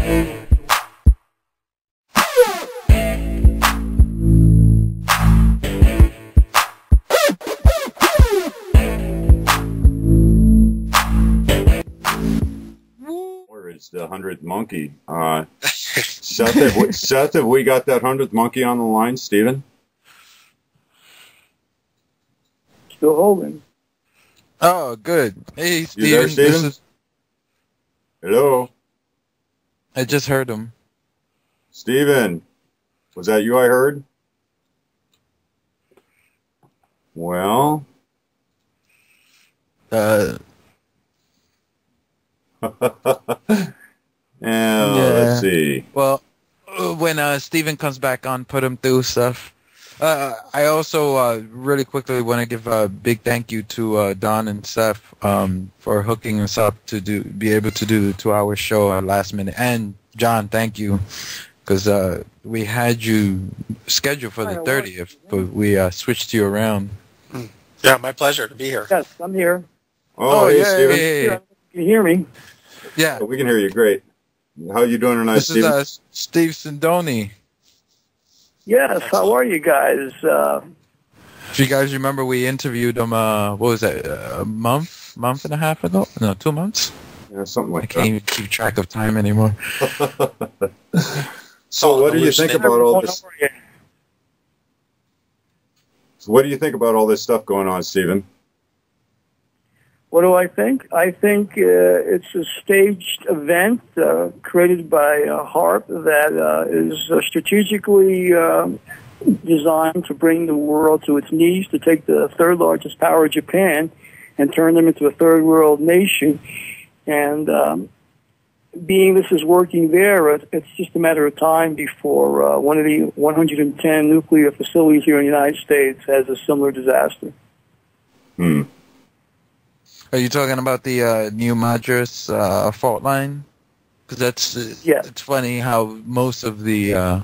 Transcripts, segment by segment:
Is the 100th monkey. Seth, have we got that 100th monkey on the line, Stephen? Still holding. Oh, good. Hey, Stephen. You there, Stephen? Hello? I just heard him. Stephen, was that you I heard? Well... Let's see. Well, when Steven comes back on, put him through stuff. I also really quickly want to give a big thank you to Don and Seth for hooking us up to be able to do the 2-hour show at last minute. And John, thank you, because we had you scheduled for the 30th, but we switched you around. Yeah, my pleasure to be here. Yes, I'm here. Oh, hey, Stephen. Yeah. Can you hear me? Yeah. We can hear you great. How you doing tonight, Stephen? This is Steve Sindoni. Yes, how are you guys? If you guys remember, we interviewed him, what was that, a month and a half ago? No, 2 months? Yeah, something like that. I can't even keep track of time anymore. So what do you think about all this? So what do you think about all this stuff going on, Stephen? What do I think? I think it's a staged event created by HARP that is strategically designed to bring the world to its knees, to take the third largest power, Japan, and turn them into a third world nation. And being this is working there, it's just a matter of time before one of the 110 nuclear facilities here in the United States has a similar disaster. Are you talking about the New Madras fault line? Because that's it's funny how most of the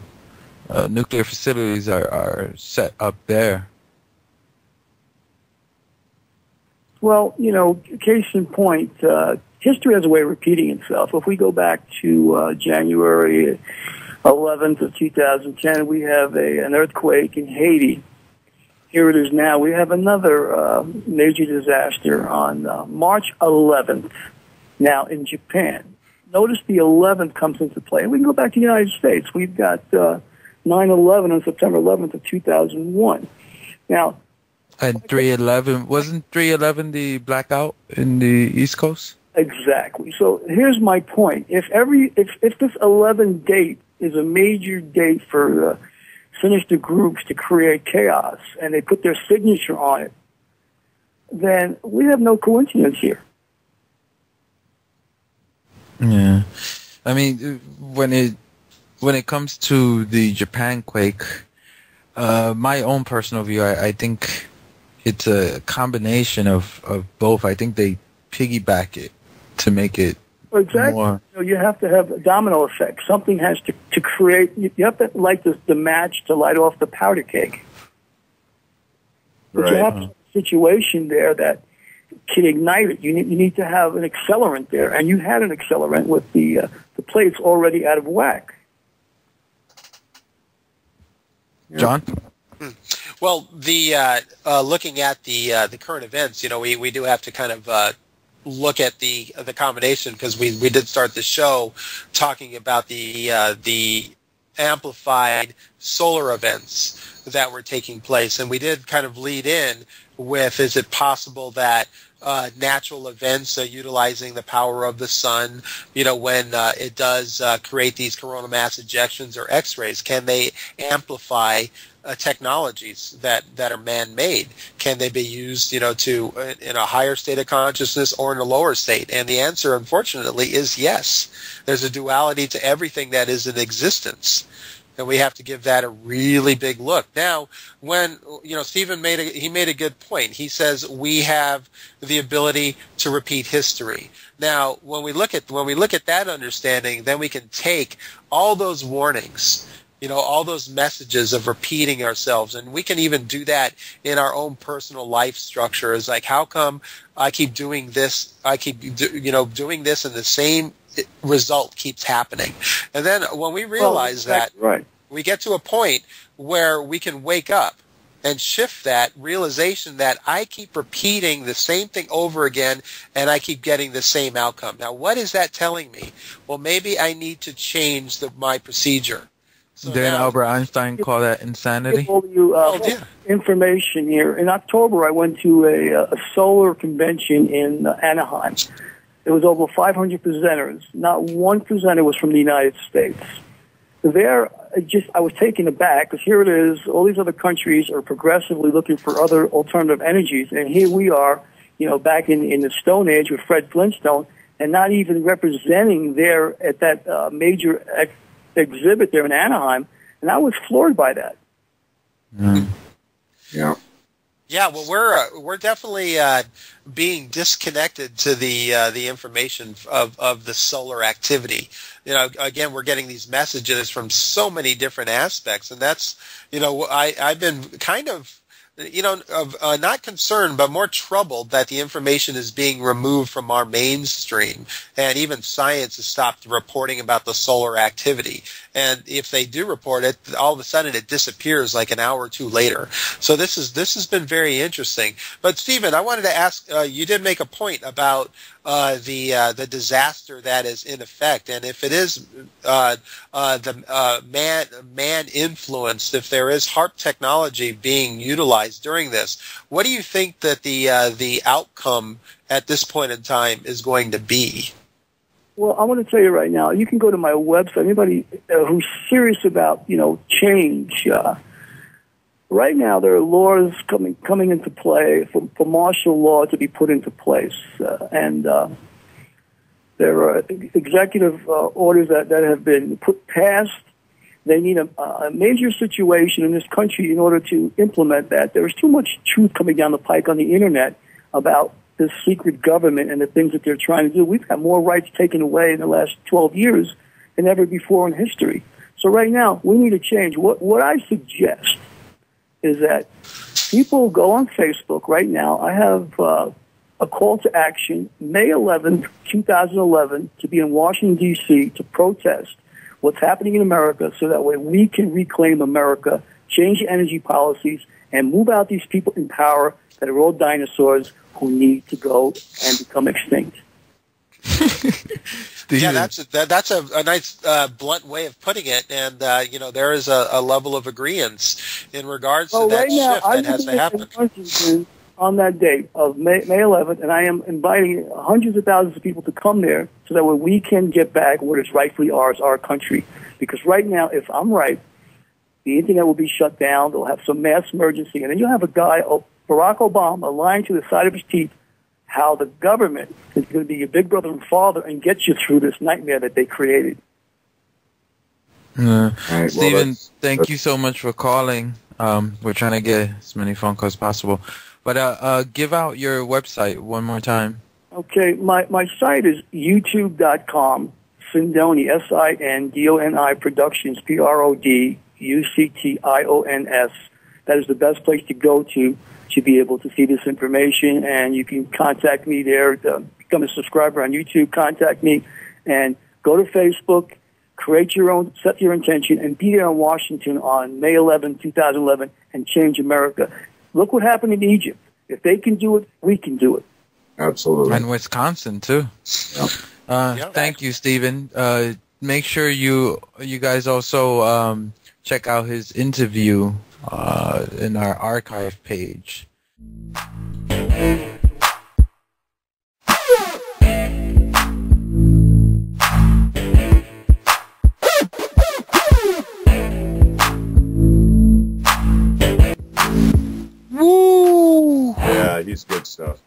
nuclear facilities are set up there. Well, case in point, history has a way of repeating itself. If we go back to January 11th of 2010, we have an earthquake in Haiti. Here it is now. We have another major disaster on March 11th, now in Japan. Notice the 11th comes into play. And we can go back to the United States. We've got 9/11 on September 11th of 2001. Now, and 3/11, wasn't 3/11 the blackout in the East Coast? Exactly. So here's my point. If this 11 date is a major date for sinister groups to create chaos, and they put their signature on it, then we have no coincidence here. Yeah. I mean, when it comes to the Japan quake, my own personal view, I think it's a combination of both. I think they piggyback it to make it more. You have to have a domino effect. Something has to create. You have to light the match to light off the powder keg. But you have a situation there that can ignite it. You need to have an accelerant there, and you had an accelerant with the plates already out of whack. John? Well, looking at the current events, we do have to kind of look at the combination, because we did start the show talking about the amplified solar events that were taking place, and we did kind of lead in with, is it possible that natural events utilizing the power of the sun, when it does create these coronal mass ejections or X-rays, can they amplify technologies that are man-made? Can they be used, in a higher state of consciousness or in a lower state? And the answer, unfortunately, is yes. There's a duality to everything that is in existence, and we have to give that a really big look. Now, when Stephen made a good point. He says we have the ability to repeat history. Now, when we look at that understanding, then we can take all those warnings, all those messages of repeating ourselves, and we can even do that in our own personal life structure. It's like, how come I keep doing this? I keep doing this in the same result keeps happening. And then when we realize right. we get to a point where we can wake up and shift that realization that I keep repeating the same thing over again and I keep getting the same outcome. Now, what is that telling me? Well, maybe I need to change my procedure. So Didn't Albert Einstein call that insanity? Information here. In October, I went to a solar convention in Anaheim. There was over 500 presenters. Not one presenter was from the United States. There, I was taken aback because here it is. All these other countries are progressively looking for other alternative energies, and here we are, back in the Stone Age with Fred Flintstone, and not even representing there at that major exhibit there in Anaheim. And I was floored by that. Mm. Yeah. Yeah, well, we're definitely being disconnected to the information of the solar activity. Again, we're getting these messages from so many different aspects, and that's I've been kind of not concerned, but more troubled that the information is being removed from our mainstream, and even science has stopped reporting about the solar activity. And if they do report it, all of a sudden it disappears like an hour or two later. So this has been very interesting. But Stephen, I wanted to ask, you did make a point about the disaster that is in effect, and if it is the man influenced, if there is HARP technology being utilized during this, what do you think that the outcome at this point in time is going to be? Well, I want to tell you right now, you can go to my website. Anybody who's serious about, change. Right now, there are laws coming into play for martial law to be put into place. And there are executive orders that have been passed. They need a major situation in this country in order to implement that. There is too much truth coming down the pike on the Internet about this secret government and the things that they're trying to do. We've had more rights taken away in the last 12 years than ever before in history. So right now, we need a change. What I suggest is that people go on Facebook right now. I have a call to action, May 11th, 2011, to be in Washington, D.C. to protest what's happening in America so that way we can reclaim America, change energy policies, and move out these people in power that are all dinosaurs who need to go and become extinct. Yeah, that's a nice blunt way of putting it, and there is a level of agreement in regards to that shift that has to happen. Washington on that date of May 11th, and I am inviting hundreds of thousands of people to come there so that way we can get back what is rightfully ours, our country. Because right now, if I'm right, the internet will be shut down. They'll have some mass emergency, and then you'll have a guy, Barack Obama, lying to the side of his teeth how the government is going to be your big brother and father and get you through this nightmare that they created. Right, Stephen, thank you so much for calling. We're trying to get as many phone calls as possible. But give out your website one more time. Okay, my site is youtube.com, Sindoni, Sindoni Productions, Productions. That is the best place to go to be able to see this information, and you can contact me there. Become a subscriber on YouTube, contact me, and go to Facebook, create your own, set your intention, and be there in Washington on May 11, 2011, and change America. Look what happened in Egypt. If they can do it, we can do it. Absolutely. And Wisconsin, too. Yep. Thank you, Stephen. Make sure you guys also check out his interview in our archive page. Woo! Yeah, he's good stuff.